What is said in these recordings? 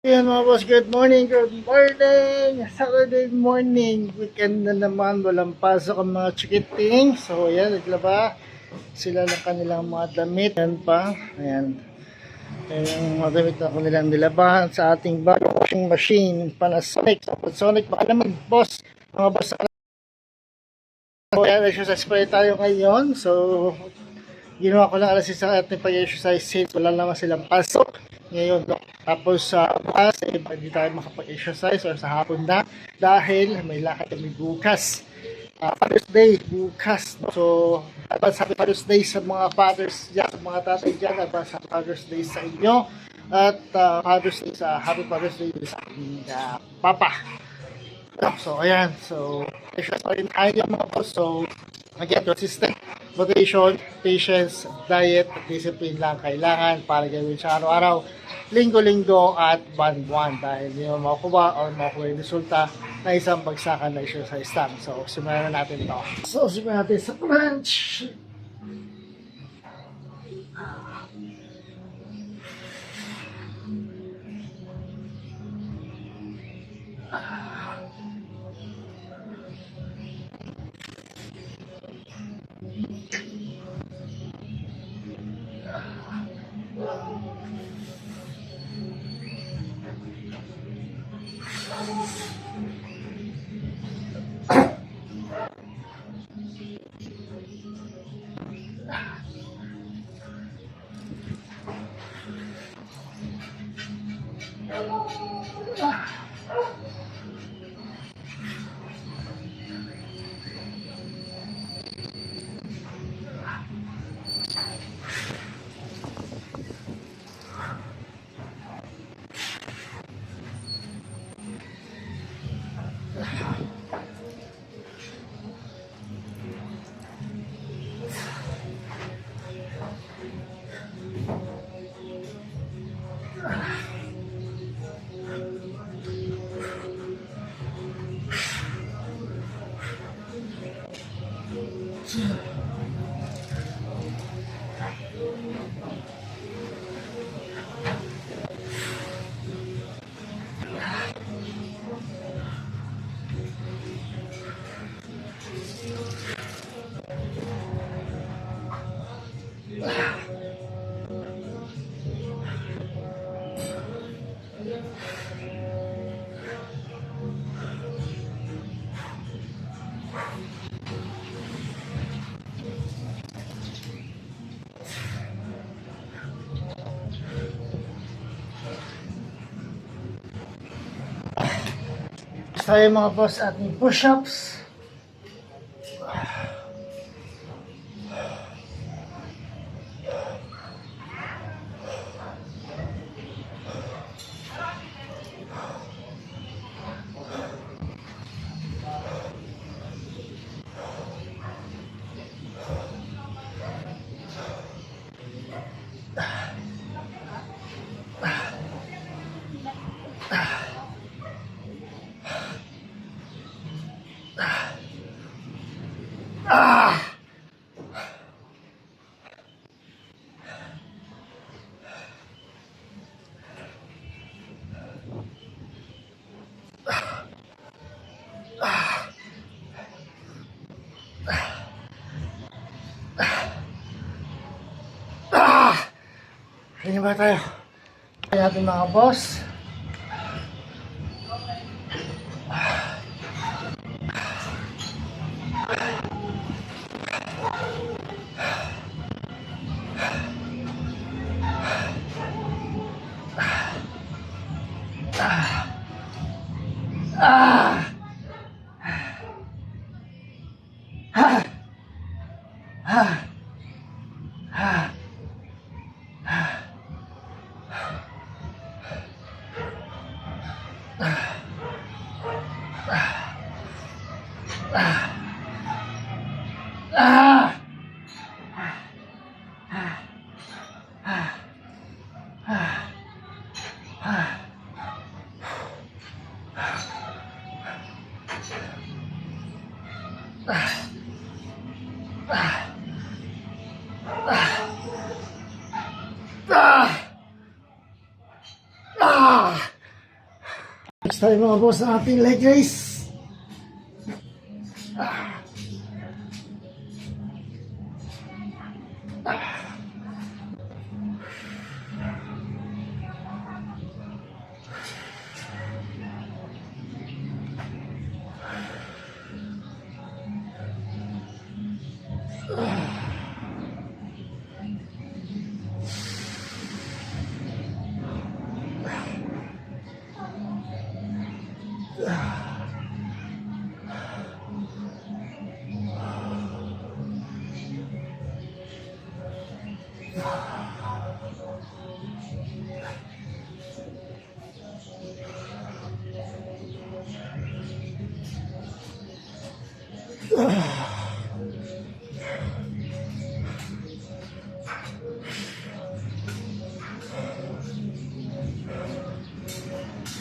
Yan mga boss, good morning, good morning! Saturday morning, weekend na naman, walang pasok ang mga chikiting. So yan, naglaba sila ng kanilang mga damit. Yan pa, ayan. Ayan yung mga damit na kanilang nilabahan sa ating bagong washing machine, Panasonic. So Panasonic, baka naman boss, mga boss. So ayan, exercise pa tayo ngayon. So ginawa ko lang alas 6 at pag-exercise since wala naman silang pasok ngayon, no? Tapos sa bukas, hindi tayo makapag-exercise or sa hapon na dahil may lakad kami bukas. Father's Day bukas, no? So advance happy Father's Day sa mga fathers dyan, sa mga tatay dyan, advance happy Father's Day sa inyo at Father's Day happy Father's Day sa aking papa. So, ayan. So, exercise pa rin tayo mga boss. So, again, consistent motivation, patience, diet, at discipline lang kailangan para gawin siya araw-araw, linggo-linggo at buwan-buwan dahil hindi mo makuha o makuha yung resulta na isang bagsakan na exercise lang. So, simulan na natin ito. So, simulan natin sa crunch. Tayo mga boss ating push-ups. Ganyan ba tayo? Kaya natin mga boss. Next tayo mga boss ng ating leg raise.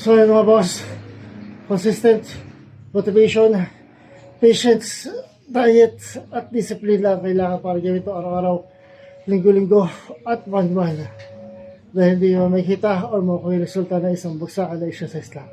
So yun mga boss, consistent motivation, patience, diet at discipline lang kailangan para gawin ito araw-araw, linggo-linggo at buwan-buwan. Dahil hindi mo makikita o makuha yung resulta ng isang bagsakan na exercise lang.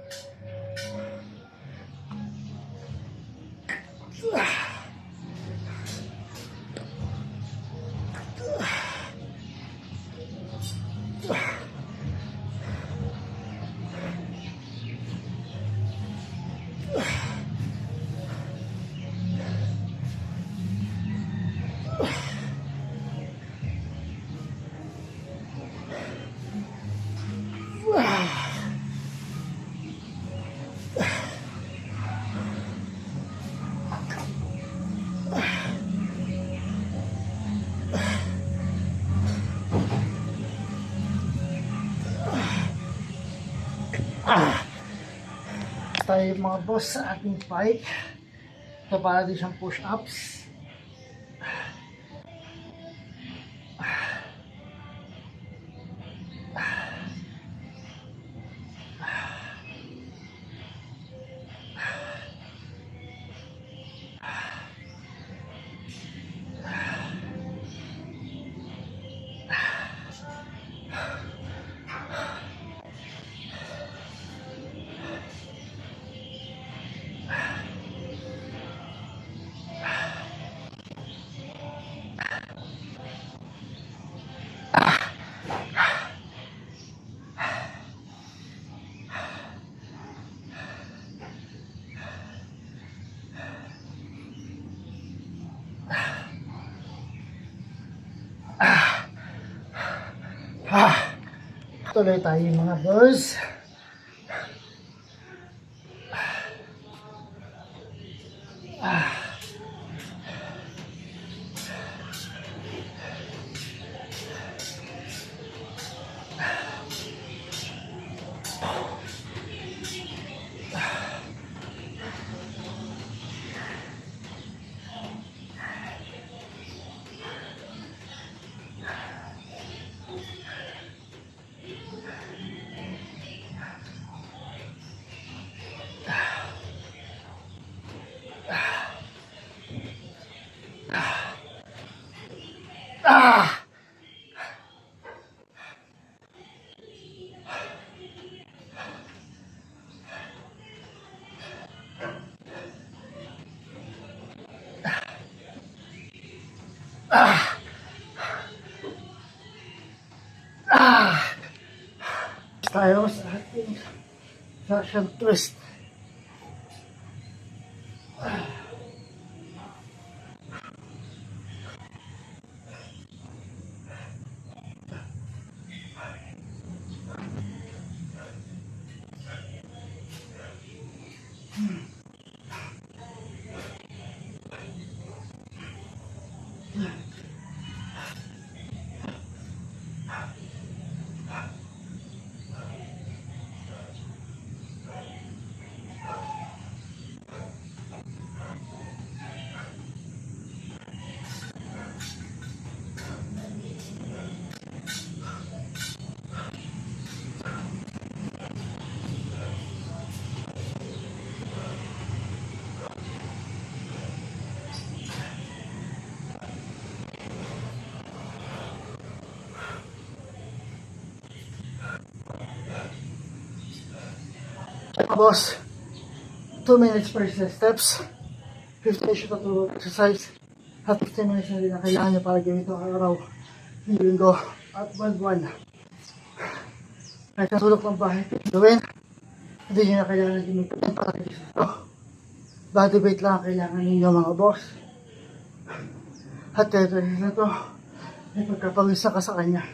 Tayo mga boss sa ating bike. Ito para din siyang push-ups. Tuloy tayo mga boss. Tayo sa ating traction twist. Tapos, 2 minutes per steps, 15 minutes to exercise, at 15 minutes na rin na kailangan nyo para gawin ito araw, linggo, at buwan-buwan. Kahit ang sulok ng bahay, gawin, hindi nyo na kailangan gamitin para ito. Body weight lang ang kailangan ninyo mga boss. At ito na ito, may pagkapawisa ka sa kanya.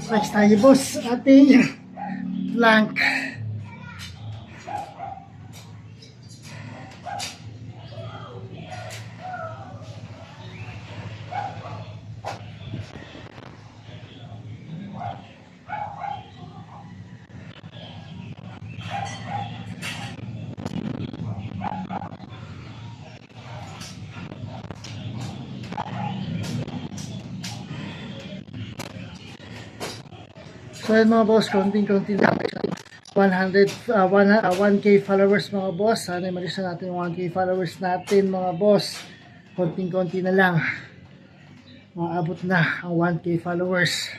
Next tayo boss, ating plank. So yun mga boss, konting-konti lang. 1K followers mga boss. Sana i-malis na natin yung 1K followers natin mga boss. Konting-konti na lang. Maabot na ang 1K followers.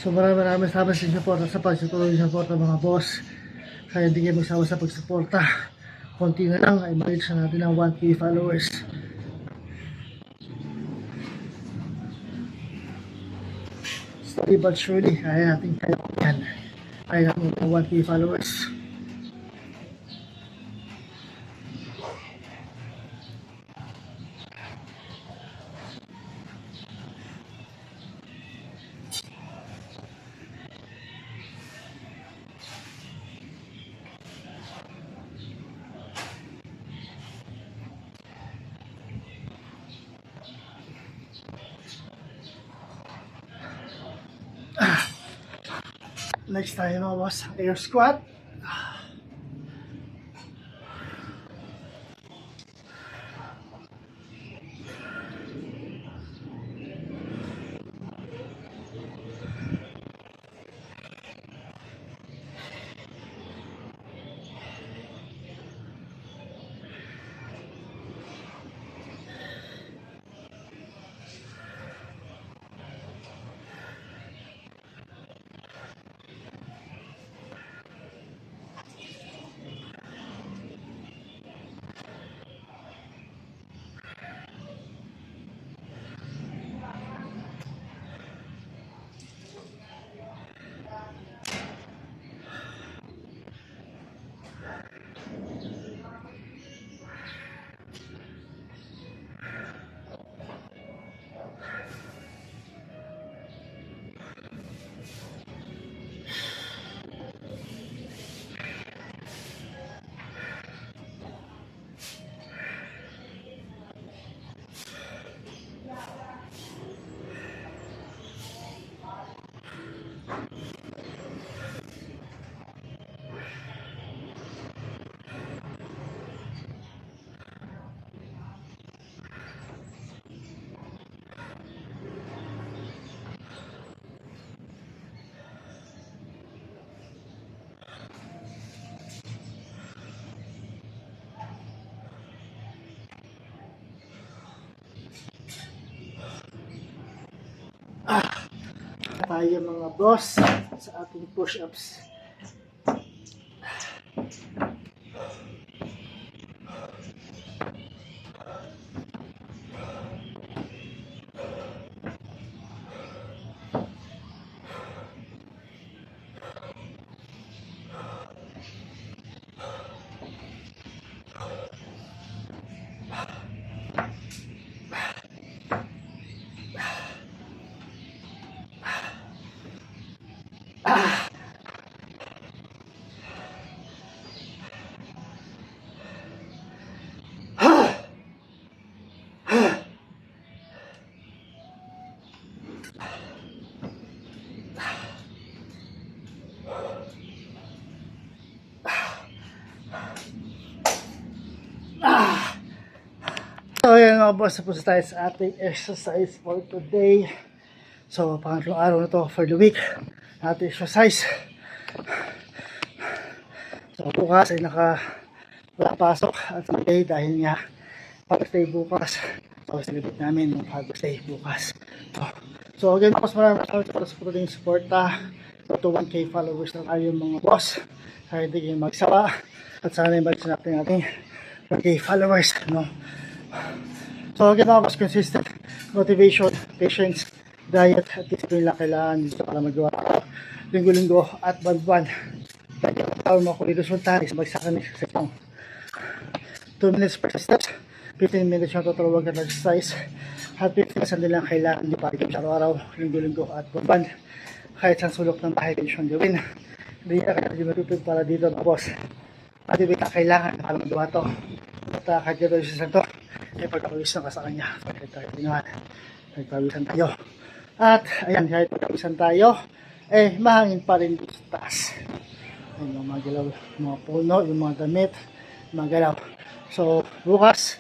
So maraming salamat sa suporta sa pagsutuloy sa suporta mga boss. Kaya hindi kayo magsawa sa pagsuporta. Konti na lang ay ma-reach na natin ang 1K followers. Slowly but surely, kaya natin yan. Kaya natin ang 1K followers. Next tayo mga boss, air squat. Tayo mga boss sa ating push-ups. mga boss, tapos tayo sa ating exercise for today. So, pangatlong araw na to for the week. Ating exercise. So, bukas ay wala pasok at today dahil nga Father's Day bukas. So, celebrate namin yung Father's Day bukas. So again, boss, maraming salamat sa patuloy yung suporta. So, 1K followers na tayo mga boss. Kaya hindi kayo magsawa. At sana yung bagay natin 1K followers. No? So again, mga boss, consistent motivation, patience, diet, at discipline lang kailangan dito para magawa linggo-linggo at buwan-buwan. Kaya tawag mo ako resulta sa bagsakan ng exercise mo. 2 minutes per steps, 15 minutes yung total work na exercise. At 15 minutes din lang kailangan hindi pa rin araw-araw, linggo-linggo at buwan. Kahit sa sulok ng bahay din siyang gawin. Hindi ka kaya matutug para dito na boss. At hindi ka kailangan para magawa to. At kahit gano'n yung isa to, ay pagkapawisan ka sa kanya. Kahit tayo pinuhan, pagkapawisan tayo. At ayan, kahit pagkapawisan tayo, eh mahangin pa rin sa taas. Ayun, yung mga galaw, mga puno, yung mga damit, mga galaw. So bukas,